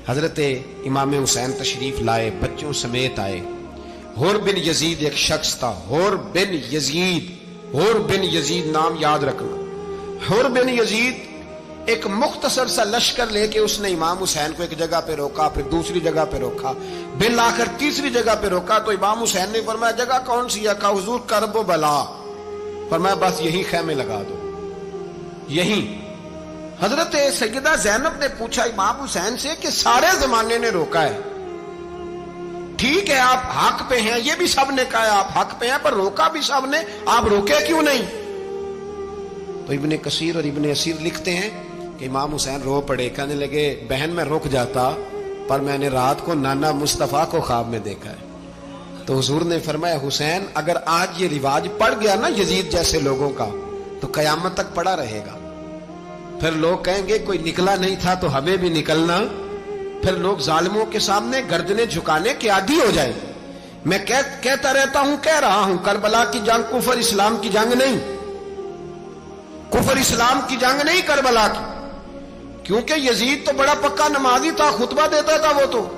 حضرت امام حسین تشریف لائے، بچوں سمیت آئے۔ حور بن یزید ایک شخص تھا، حور بن یزید، حور بن یزید نام یاد رکھنا۔ حور بن یزید ایک مختصر سا لشکر لے کے اس نے امام حسین کو ایک جگہ پہ روکا، پھر دوسری جگہ پہ روکا، بالآخر تیسری جگہ پہ روکا تو امام حسین نے فرمایا جگہ کون سی ہے؟ کہا حضور کرب و بلا۔ فرمایا بس یہی خیمے لگا دو، یہی۔ حضرت سیدہ زینب نے پوچھا امام حسین سے کہ سارے زمانے نے روکا ہے، ٹھیک ہے آپ حق پہ ہیں، یہ بھی سب نے کہا ہے آپ حق پہ ہیں، پر روکا بھی سب نے، آپ روکے کیوں نہیں؟ تو ابن کثیر اور ابن اسیر لکھتے ہیں کہ امام حسین رو پڑے، کہنے لگے بہن میں رک جاتا پر میں نے رات کو نانا مصطفیٰ کو خواب میں دیکھا ہے۔ تو حضور نے فرمایا حسین اگر آج یہ رواج پڑ گیا نا یزید جیسے لوگوں کا تو قیامت تک پڑا رہے گا، پھر لوگ کہیں گے کوئی نکلا نہیں تھا تو ہمیں بھی نکلنا، پھر لوگ ظالموں کے سامنے گردنیں جھکانے کے عادی ہو جائیں۔ میں کہتا رہتا ہوں، کہہ رہا ہوں، کربلا کی جنگ کفر اسلام کی جنگ نہیں، کفر اسلام کی جنگ نہیں کربلا کی، کیونکہ یزید تو بڑا پکا نمازی تھا، خطبہ دیتا تھا وہ تو۔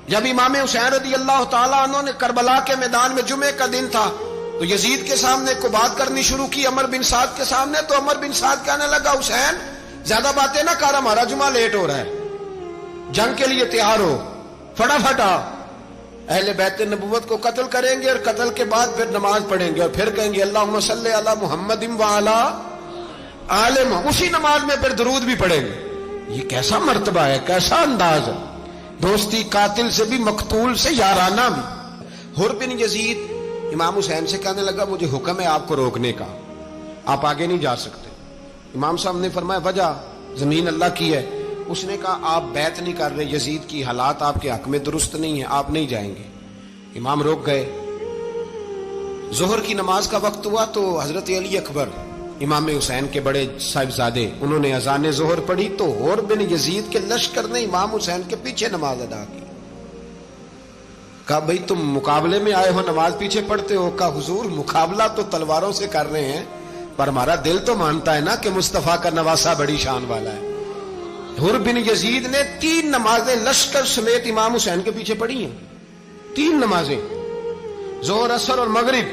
جب امام حسین رضی اللہ تعالیٰ عنہ نے کربلا کے میدان میں جمعے کا دن تھا تو یزید کے سامنے کو بات کرنی شروع کی، عمر بن سعد کے سامنے، تو عمر بن سعد کہنے لگا حسین زیادہ باتیں نہ کر، ہمارا جمعہ لیٹ ہو رہا ہے، جنگ کے لیے تیار ہو، فٹافٹ آ۔ اہل بیت نبوت کو قتل کریں گے اور قتل کے بعد پھر نماز پڑھیں گے اور پھر کہیں گے اللہم صلی علی محمد وعلی آل محمد، اسی نماز میں پھر درود بھی پڑھیں گے۔ یہ کیسا مرتبہ ہے، کیسا انداز ہے، دوستی قاتل سے بھی مقتول سے یارانہ بھی۔ حور بن یزید امام حسین سے کہنے لگا مجھے حکم ہے آپ کو روکنے کا، آپ آگے نہیں جا سکتے۔ امام صاحب نے فرمایا وجہ؟ زمین اللہ کی ہے۔ اس نے کہا آپ بیعت نہیں کر رہے، یزید کی حالات آپ کے حق میں درست نہیں ہیں، آپ نہیں جائیں گے۔ امام روک گئے۔ ظہر کی نماز کا وقت ہوا تو حضرت علی اکبر امام حسین کے بڑے صاحبزادے انہوں نے اذان ظہر پڑھی تو حور بن یزید کے لشکر نے امام حسین کے پیچھے نماز ادا کی۔ کہا بھئی تم مقابلے میں آئے ہو، نماز پیچھے پڑھتے ہو؟ کہا حضور مقابلہ تو تلواروں سے کر رہے ہیں پر ہمارا دل تو مانتا ہے نا کہ مصطفیٰ کا نواسہ بڑی شان والا ہے۔ حور بن یزید نے 3 نمازیں لشکر سمیت امام حسین کے پیچھے پڑھی ہیں، 3 نمازیں، ظہر اثر اور مغرب۔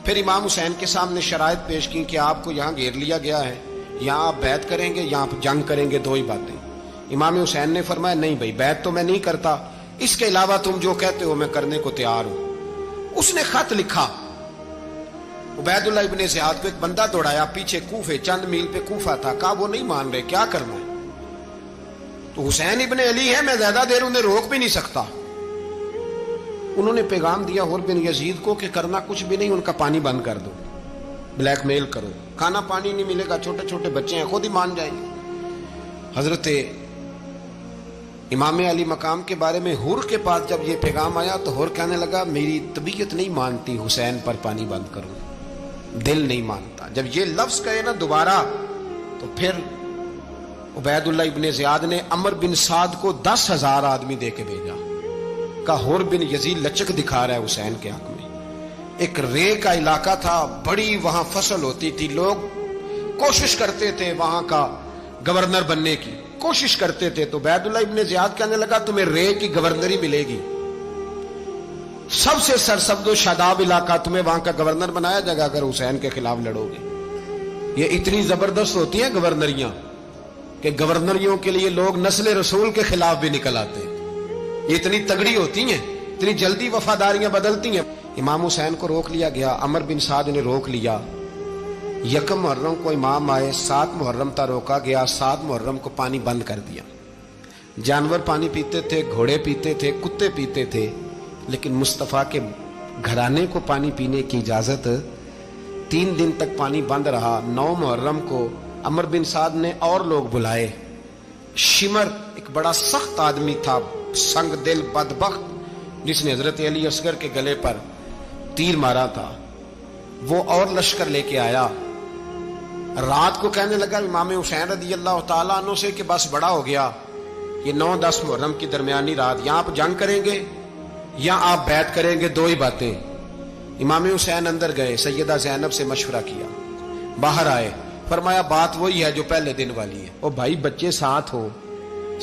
پھر امام حسین کے سامنے شرائط پیش کی کہ آپ کو یہاں گھیر لیا گیا ہے، یہاں آپ بیعت کریں گے، یہاں آپ جنگ کریں گے، 2 ہی باتیں۔ امام حسین نے فرمایا نہیں بھائی بیعت تو میں نہیں کرتا، اس کے علاوہ تم جو کہتے ہو میں کرنے کو تیار ہوں۔ اس نے خط لکھا، عبید اللہ ابن زیاد کو ایک بندہ دوڑایا پیچھے، کوفے چند میل پہ کوفہ تھا، کہا وہ نہیں مان رہے، کیا کرنا ہے؟ تو حسین ابن علی ہے، میں زیادہ دیر انہیں روک بھی نہیں سکتا۔ انہوں نے پیغام دیا حور بن یزید کو کہ کرنا کچھ بھی نہیں، ان کا پانی بند کر دو، بلیک میل کرو، کھانا پانی نہیں ملے گا، چھوٹے چھوٹے بچے ہیں، خود ہی مان جائیں گے۔ حضرت امام علی مقام کے بارے میں حور کے پاس جب یہ پیغام آیا تو حور کہنے لگا میری طبیعت نہیں مانتی حسین پر پانی بند کروں، دل نہیں مانتا۔ جب یہ لفظ کہے نا دوبارہ تو پھر عبید اللہ ابن زیاد نے عمر بن سعد کو 10,000 آدمی دے کے بھیجا، کہا حور بن یزید لچک دکھا رہا ہے حسین کے حق میں۔ ایک رے کا علاقہ تھا، بڑی وہاں فصل ہوتی تھی، لوگ کوشش کرتے تھے وہاں کا گورنر بننے کی، کوشش کرتے تھے۔ تو عبید اللہ ابن زیاد کہنے لگا تمہیں رے کی گورنری ملے گی، سب سے سرسبز و شاداب علاقہ، تمہیں وہاں کا گورنر بنایا جائے گا اگر حسین کے خلاف لڑو گے۔ یہ اتنی زبردست ہوتی ہیں گورنریاں کہ گورنریوں کے لیے لوگ نسل رسول کے خلاف بھی نکل آتے ہیں، یہ اتنی تگڑی ہوتی ہیں، اتنی جلدی وفاداریاں بدلتی ہیں۔ امام حسین کو روک لیا گیا، عمر بن سعد نے روک لیا۔ 1 محرم کو امام آئے، 7 محرم تا روکا گیا، 7 محرم کو پانی بند کر دیا۔ جانور پانی پیتے تھے، گھوڑے پیتے تھے، کتے پیتے تھے، لیکن مصطفیٰ کے گھرانے کو پانی پینے کی اجازت، 3 دن تک پانی بند رہا۔ 9 محرم کو عمر بن سعد نے اور لوگ بلائے۔ شمر ایک بڑا سخت آدمی تھا، سنگ دل بدبخت، جس نے حضرت علی اصغر کے گلے پر تیر مارا تھا، وہ اور لشکر لے کے آیا۔ رات کو کہنے لگا امام حسین رضی اللہ تعالیٰ عنہ سے کہ بس بڑا ہو گیا، یہ 9-10 محرم کی درمیانی رات، یا آپ جنگ کریں گے یا آپ بیعت کریں گے، 2 ہی باتیں۔ امام حسین اندر گئے، سیدہ زینب سے مشورہ کیا، باہر آئے، فرمایا بات وہی ہے جو پہلے دن والی ہے۔ او بھائی بچے ساتھ ہو،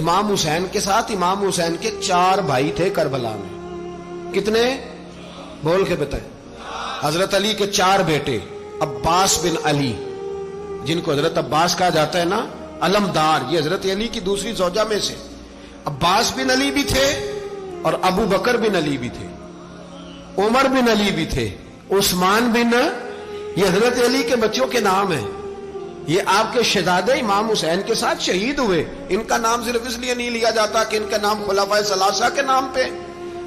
امام حسین کے ساتھ امام حسین کے 4 بھائی تھے کربلا میں. کتنے؟ بول کے بتائیں. حضرت علی کے 4 بیٹے، عباس بن علی، جن کو حضرت عباس کہا جاتا ہے نا، علمدار، یہ حضرت علی کی دوسری زوجہ میں سے. عباس بن علی بھی تھے اور ابو بکر بن علی بھی تھے، عمر بن علی بھی تھے، عثمان بن، یہ حضرت علی کے بچوں کے نام ہیں. یہ آپ کے شہزادے امام حسین کے ساتھ شہید ہوئے. ان کا نام صرف اس لیے نہیں لیا جاتا کہ ان کا نام خلفائے ثلاثہ کے نام پہ،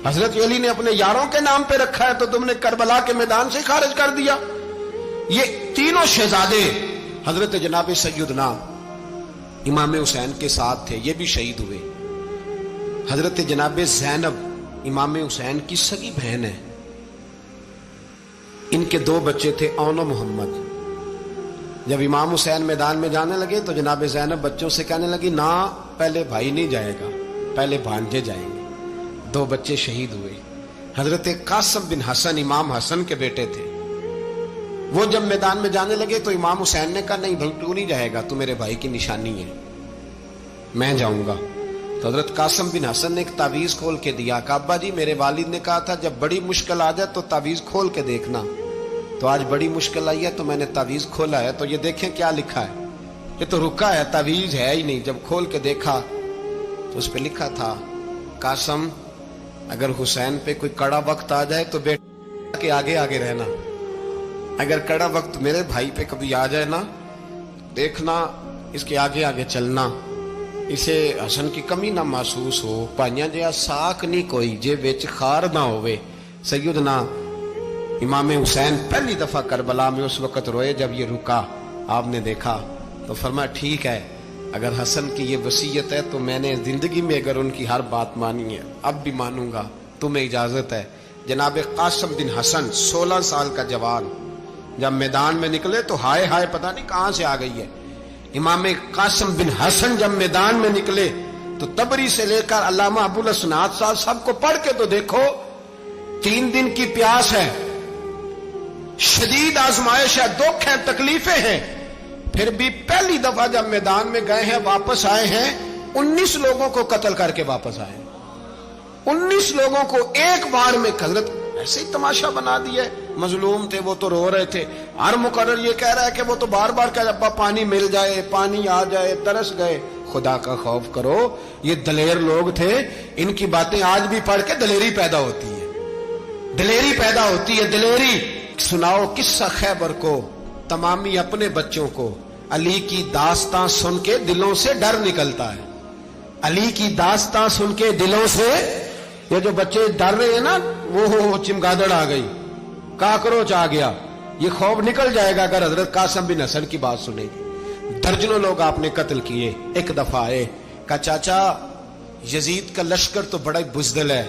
حضرت علی نے اپنے یاروں کے نام پہ رکھا ہے تو تم نے کربلا کے میدان سے خارج کر دیا. یہ تینوں شہزادے حضرت جناب سیدنا امام حسین کے ساتھ تھے، یہ بھی شہید ہوئے. حضرت جناب زینب امام حسین کی سگی بہن ہے. ان کے 2 بچے تھے، اون و محمد. جب امام حسین میدان میں جانے لگے تو جناب زینب بچوں سے کہنے لگی، نہ پہلے بھائی نہیں جائے گا، پہلے بھانجے جائیں گے. 2 بچے شہید ہوئے. حضرت قاسم بن حسن امام حسن کے بیٹے تھے. وہ جب میدان میں جانے لگے تو امام حسین نے کہا، نہیں بھائی تو نہیں جائے گا، تو میرے بھائی کی نشانی ہے، میں جاؤں گا. تو حضرت قاسم بن حسن نے ایک تعویذ کھول کے دیا کہ ابا جی میرے والد نے کہا تھا جب بڑی مشکل آ جائے تو تعویذ کھول کے دیکھنا. تو آج بڑی مشکل آئی ہے تو میں نے تعویذ کھولا ہے، تو یہ دیکھیں کیا لکھا ہے. یہ تو رکا ہے، تعویذ ہے ہی نہیں. جب کھول کے دیکھا تو اس پہ لکھا تھا، قاسم اگر حسین پہ کوئی کڑا وقت آ جائے تو بیٹے کے آگے آگے رہنا، اگر کڑا وقت میرے بھائی پہ کبھی آ جائے نا، دیکھنا اس کے آگے آگے چلنا، اسے حسن کی کمی نہ محسوس ہو. پائیاں جہاں ساک نہیں کوئی جے وچ خار نہ ہوئے. سیدنا امام حسین پہلی دفعہ کربلا میں اس وقت روئے جب یہ رکا. آپ نے دیکھا تو فرمایا ٹھیک ہے، اگر حسن کی یہ وصیت ہے تو میں نے زندگی میں اگر ان کی ہر بات مانی ہے اب بھی مانوں گا، تمہیں اجازت ہے. جناب قاسم بن حسن 16 سال کا جوان جب میدان میں نکلے تو ہائے ہائے پتہ نہیں کہاں سے آ گئی ہے. امام قاسم بن حسن جب میدان میں نکلے تو تبری سے لے کر علامہ ابو الاسناد صاحب سب کو پڑھ کے تو دیکھو. 3 دن کی پیاس ہے، شدید آزمائش ہے، دکھ ہے، تکلیفیں ہیں، پھر بھی پہلی دفعہ جب میدان میں گئے ہیں واپس آئے ہیں 19 لوگوں کو قتل کر کے واپس آئے. 19 لوگوں کو ایک بار میں حضرت ایسے ہی تماشا بنا دیا. مظلوم تھے وہ تو رو رہے تھے. ہر مقرر یہ کہہ رہا ہے کہ وہ تو بار بار کہہ ابا پانی مل جائے، پانی آ جائے، ترس گئے. خدا کا خوف کرو، یہ دلیر لوگ تھے. ان کی باتیں آج بھی پڑھ کے دلیری پیدا ہوتی ہے، دلیری پیدا ہوتی ہے، دلیری. سناؤ قصہ خیبر کو تمامی اپنے بچوں کو. علی کی داستان سن کے دلوں سے ڈر نکلتا ہے. علی کی داستان سن کے دلوں سے یہ جو بچے ڈر رہے ہیں نا، وہ چمگادڑ آ گئی، کاکروچ آ گیا، یہ خوف نکل جائے گا اگر حضرت قاسم بن حسن کی بات سنے گی. درجنوں لوگ آپ نے قتل کیے. ایک دفعہ آئے کہا چاچا یزید کا لشکر تو بڑا بزدل ہے،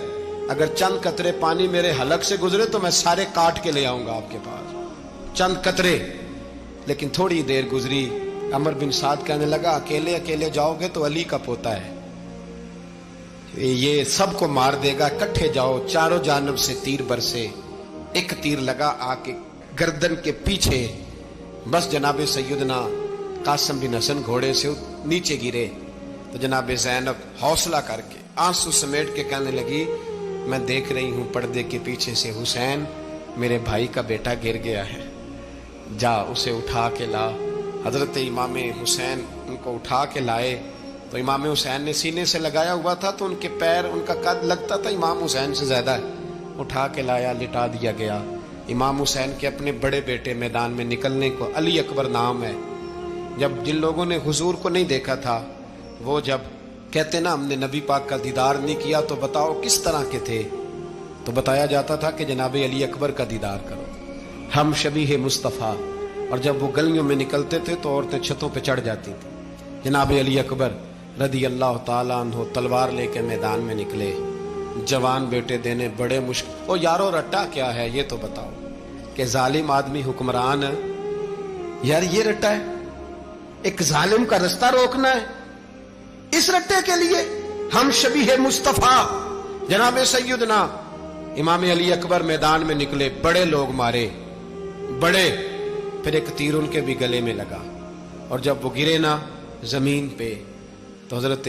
اگر چند قطرے پانی میرے حلق سے گزرے تو میں سارے کاٹ کے لے آؤں گا آپ کے پاس، چند قطرے. لیکن تھوڑی دیر گزری، عمر بن سعد کہنے لگا اکیلے اکیلے جاؤ گے تو علی کا پوتا ہے، یہ سب کو مار دے گا، کٹھے جاؤ. چاروں جانب سے تیر برسے. ایک تیر لگا آ کے گردن کے پیچھے، بس جناب سیدنا قاسم بن حسن گھوڑے سے نیچے گرے. تو جناب زینب حوصلہ کر کے آنسو سمیٹ کے کہنے لگی میں دیکھ رہی ہوں پردے کے پیچھے سے حسین میرے بھائی کا بیٹا گر گیا ہے، جا اسے اٹھا کے لا. حضرت امام حسین ان کو اٹھا کے لائے تو امام حسین نے سینے سے لگایا ہوا تھا تو ان کے پیر، ان کا قد لگتا تھا امام حسین سے زیادہ ہے. اٹھا کے لایا، لٹا دیا گیا. امام حسین کے اپنے بڑے بیٹے میدان میں نکلنے کو، علی اکبر نام ہے. جب جن لوگوں نے حضور کو نہیں دیکھا تھا وہ جب کہتے نا ہم نے نبی پاک کا دیدار نہیں کیا تو بتاؤ کس طرح کے تھے، تو بتایا جاتا تھا کہ جناب علی اکبر کا دیدار کرو، ہم شبیہ مصطفیٰ. اور جب وہ گلیوں میں نکلتے تھے تو عورتیں چھتوں پہ چڑھ جاتی تھیں. جناب علی اکبر رضی اللہ تعالیٰ عنہ تلوار لے کے میدان میں نکلے، جوان بیٹے دینے بڑے مشکل. او یارو رٹا کیا ہے یہ تو بتاؤ کہ ظالم آدمی حکمران ہے یار، یہ رٹا ہے، ایک ظالم کا رستہ روکنا ہے. اس رٹے کے لیے ہم شبیہ مصطفیٰ جناب سیدنا امام علی اکبر میدان میں نکلے، بڑے لوگ مارے، بڑے. پھر ایک تیر ان کے بھی گلے میں لگا اور جب وہ گرے نا زمین پہ تو حضرت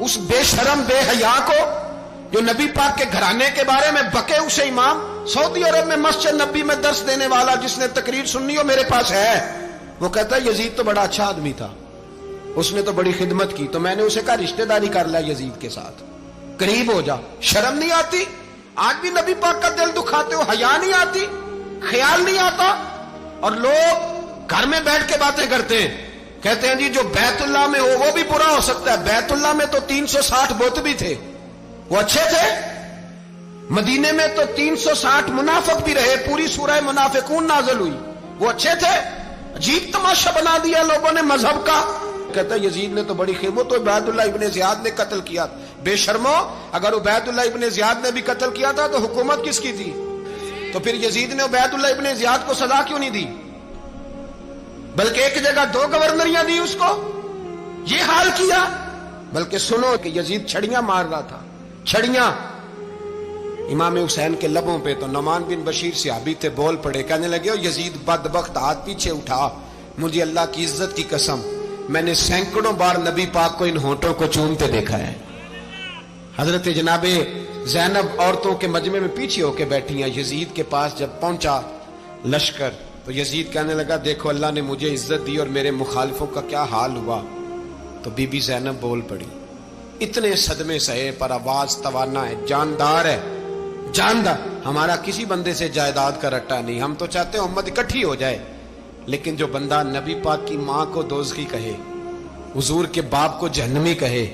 اس بے شرم بے حیا کو جو نبی پاک کے گھرانے کے بارے میں بکے، اسے امام سعودی عرب میں مسجد نبی میں درس دینے والا جس نے تقریر سننی ہو میرے پاس ہے، وہ کہتا ہے یزید تو بڑا اچھا آدمی تھا، اس نے تو بڑی خدمت کی، تو میں نے اسے کہا رشتہ داری کر لیا یزید کے ساتھ، قریب ہو جا۔ شرم نہیں آتی؟ آج بھی نبی پاک کا دل دکھاتے ہو، حیا نہیں آتی، خیال نہیں آتا؟ اور لوگ گھر میں بیٹھ کے باتیں کرتے ہیں، کہتے ہیں جی جو بیت اللہ میں ہو وہ بھی برا ہو سکتا ہے۔ بیت اللہ میں تو 360 بت بھی تھے، وہ اچھے تھے۔ مدینے میں تو 360 منافق بھی رہے، پوری سورہ منافقون نازل ہوئی، وہ اچھے تھے۔ عجیب تماشا بنا دیا لوگوں نے مذہب کا۔ کہتا ہے یزید نے تو بڑی خدمت، تو عبید اللہ ابن زیاد نے قتل کیا۔ بے شرمو، اگر عبید اللہ ابن زیاد نے بھی قتل کیا تھا تو حکومت کس کی تھی؟ تو پھر یزید نے عبید اللہ ابن زیاد کو سزا کیوں نہیں دی؟ بلکہ ایک جگہ 2 گورنریاں دی اس کو، یہ حال کیا۔ بلکہ سنو کہ یزید چھڑیاں مار رہا تھا، چھڑیاں۔ امام حسین کے لبوں پہ تو نعمان بن بشیر صحابی تھے، بول پڑے، کہنے لگے یزید بدبخت، ہاتھ پیچھے اٹھا، مجھے اللہ کی عزت کی قسم میں نے سینکڑوں بار نبی پاک کو ان ہونٹوں کو چومتے دیکھا ہے۔ حضرت جناب زینب عورتوں کے مجمع میں پیچھے ہو کے بیٹھی ہیں، یزید کے پاس جب پہنچا لشکر تو یزید کہنے لگا دیکھو اللہ نے مجھے عزت دی اور میرے مخالفوں کا کیا حال ہوا۔ تو بی بی زینب بول پڑی، اتنے صدمے سہے پر آواز توانا ہے، جاندار ہے، جاندار۔ ہمارا کسی بندے سے جائیداد کا رٹا نہیں، ہم تو چاہتے ہیں امت اکٹھی ہو جائے، لیکن جو بندہ نبی پاک کی ماں کو دوزخی کہے، حضور کے باپ کو جہنمی کہے،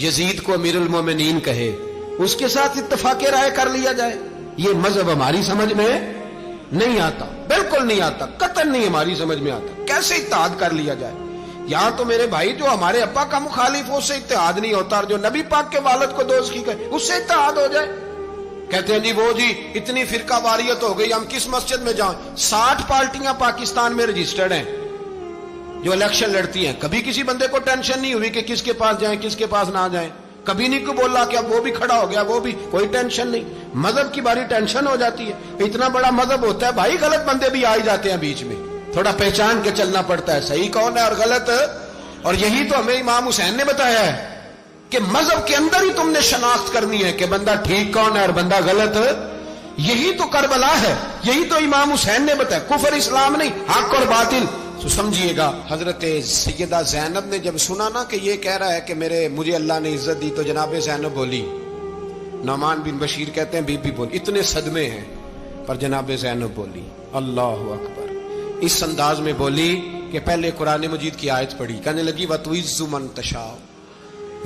یزید کو امیر المومنین کہے، اس کے ساتھ اتفاق رائے کر لیا جائے، یہ مذہب ہماری سمجھ میں نہیں آتا، بالکل نہیں آتا، قطعاً نہیں ہماری سمجھ میں آتا۔ کیسے اتحاد کر لیا جائے؟ یہاں تو میرے بھائی جو ہمارے ابا کا مخالف ہو اس سے اتحاد نہیں ہوتا، اور جو نبی پاک کے والد کو دوزخی کہے اس سے اتحاد ہو جائے۔ کہتے ہیں جی وہ جی اتنی فرقہ واریت ہو گئی، ہم کس مسجد میں جائیں؟ 60 پارٹیاں پاکستان میں رجسٹرڈ ہیں جو الیکشن لڑتی ہیں، کبھی کسی بندے کو ٹینشن نہیں ہوئی کہ کس کے پاس جائیں کس کے پاس نہ جائیں، کبھی نہیں کو بولا کہ اب وہ بھی کھڑا ہو گیا، وہ بھی، کوئی ٹینشن نہیں۔ مذہب کی باری ٹینشن ہو جاتی ہے، اتنا بڑا مذہب ہوتا ہے بھائی، غلط بندے بھی آ جاتے ہیں بیچ میں، تھوڑا پہچان کے چلنا پڑتا ہے صحیح کون ہے اور غلط۔ اور یہی تو ہمیں امام حسین نے بتایا ہے کہ مذہب کے اندر ہی تم نے شناخت کرنی ہے کہ بندہ ٹھیک کون ہے اور بندہ غلط۔ یہی تو کربلا ہے، یہی تو امام حسین نے بتایا، کفر اسلام نہیں، حق اور باطل۔ تو سمجھیے گا حضرت سیدہ زینب نے جب سنا نا کہ یہ کہہ رہا ہے کہ مجھے اللہ نے عزت دی، تو جناب زینب بولی، نعمان بن بشیر کہتے ہیں بی بی بولی، اتنے صدمے ہیں پر جناب زینب بولی اللہ اکبر، اس انداز میں بولی کہ پہلے قرآن مجید کی آیت پڑھی، کہنے لگی وَتُعِزُّ مَن تَشَاءُ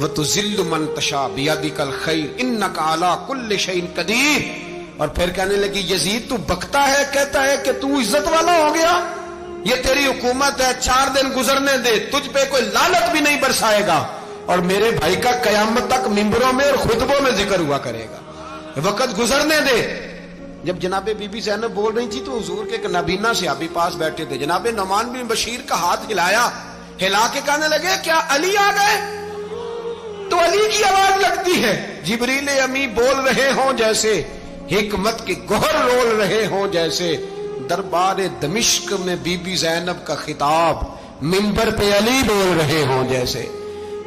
وَتُذِلُّ مَن تَشَاءُ بِيَدِكَ الْخَيْرُ إِنَّكَ عَلَىٰ كُلِّ شَيْءٍ قَدِيرٌ۔ اور پھر کہنے لگی یزید تو بکتا ہے، کہتا ہے کہ تو عزت والا ہو گیا، یہ تیری حکومت ہے، 4 دن گزرنے دے، تجھ پہ کوئی لعنت بھی نہیں برسائے گا، اور میرے بھائی کا قیامت تک ممبروں میں اور خطبوں میں ذکر ہوا کرے گا، وقت گزرنے دے۔ جب جناب بی بی زینب بول رہی تھی تو حضور کے ایک نابینا صحابی پاس بیٹھے تھے، جناب نعمان بن بشیر کا ہاتھ ہلایا، ہلا کے کہنے لگے کیا علی آ گئے؟ تو علی کی آواز لگتی ہے، جبریل امی بول رہے ہوں جیسے، حکمت کے گوہر رول رہے ہوں جیسے، دربار دمشق میں بی بی زینب کا خطاب، منبر پہ علی بول رہے ہوں جیسے۔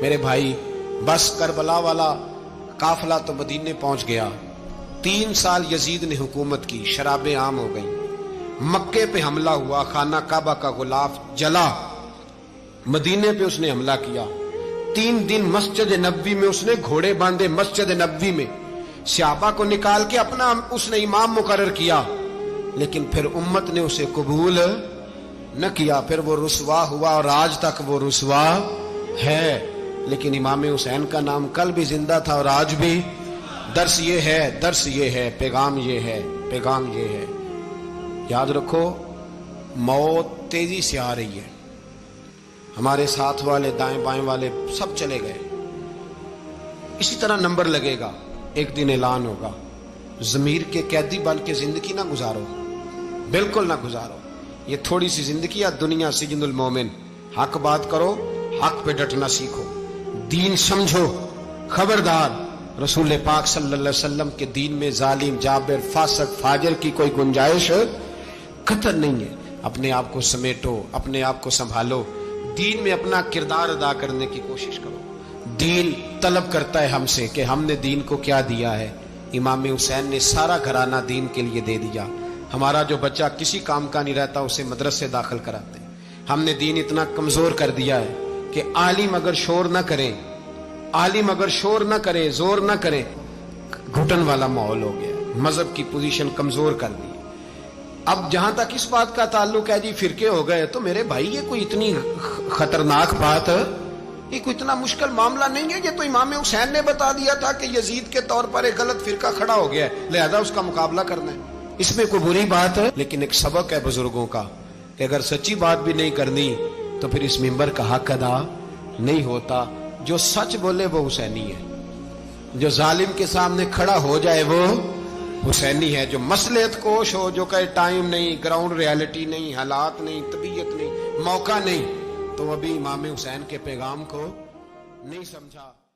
میرے بھائی بس کربلا والا قافلہ تو مدینے پہنچ گیا، 3 سال یزید نے حکومت کی، شرابیں عام ہو گئیں، مکے پہ حملہ ہوا، خانہ کعبہ کا غلاف جلا، مدینے پہ اس نے حملہ کیا، 3 دن مسجد نبوی میں اس نے گھوڑے باندھے، مسجد نبوی میں صحابہ کو نکال کے اپنا اس نے امام مقرر کیا، لیکن پھر امت نے اسے قبول نہ کیا، پھر وہ رسوا ہوا اور آج تک وہ رسوا ہے۔ لیکن امام حسین کا نام کل بھی زندہ تھا اور آج بھی۔ درس یہ ہے، پیغام یہ ہے، پیغام یہ ہے، یاد رکھو موت تیزی سے آ رہی ہے، ہمارے ساتھ والے دائیں بائیں والے سب چلے گئے، اسی طرح نمبر لگے گا، ایک دن اعلان ہوگا۔ ضمیر کے قیدی بن کے زندگی نہ گزارو، بالکل نہ گزارو، یہ تھوڑی سی زندگی ہے، دنیا سجن المومن۔ حق بات کرو، حق پہ ڈٹنا سیکھو، دین سمجھو، خبردار رسول پاک صلی اللہ علیہ وسلم کے دین میں ظالم، جابر، فاسق، فاجر کی کوئی گنجائش قطع نہیں ہے۔ اپنے آپ کو سمیٹو، اپنے آپ کو سنبھالو، دین میں اپنا کردار ادا کرنے کی کوشش کرو، دین طلب کرتا ہے ہم سے کہ ہم نے دین کو کیا دیا ہے. امام حسین نے سارا گھرانہ دین کے لیے دے دیا. ہمارا جو بچہ کسی کام کا نہیں رہتا اسے مدرسے داخل کراتے ہیں. ہم نے دین اتنا کمزور کر دیا ہے کہ عالم اگر شور نہ کرے، عالم اگر شور نہ کرے، زور نہ کرے، گھٹن والا ماحول ہو گیا. مذہب کی پوزیشن کمزور کر دی. اب جہاں تک اس بات کا تعلق ہے جی فرقے ہو گئے، تو میرے بھائی یہ کوئی اتنی خطرناک بات ہے، یہ کوئی اتنا مشکل معاملہ نہیں ہے. یہ تو امام حسین نے بتا دیا تھا کہ یزید کے طور پر ایک غلط فرقہ کھڑا ہو گیا ہے، لہذا اس کا مقابلہ کرنا ہے. اس میں کوئی بری بات ہے؟ لیکن ایک سبق ہے بزرگوں کا کہ اگر سچی بات بھی نہیں کرنی تو پھر اس منبر کا حق ادا نہیں ہوتا. جو سچ بولے وہ حسینی ہے، جو ظالم کے سامنے کھڑا ہو جائے وہ حسینی ہے. جو مصلحت کوش ہو، جو کہے ٹائم نہیں، گراؤنڈ ریالٹی نہیں، حالات نہیں، طبیعت نہیں، موقع نہیں، تو ابھی امام حسین کے پیغام کو نہیں سمجھا.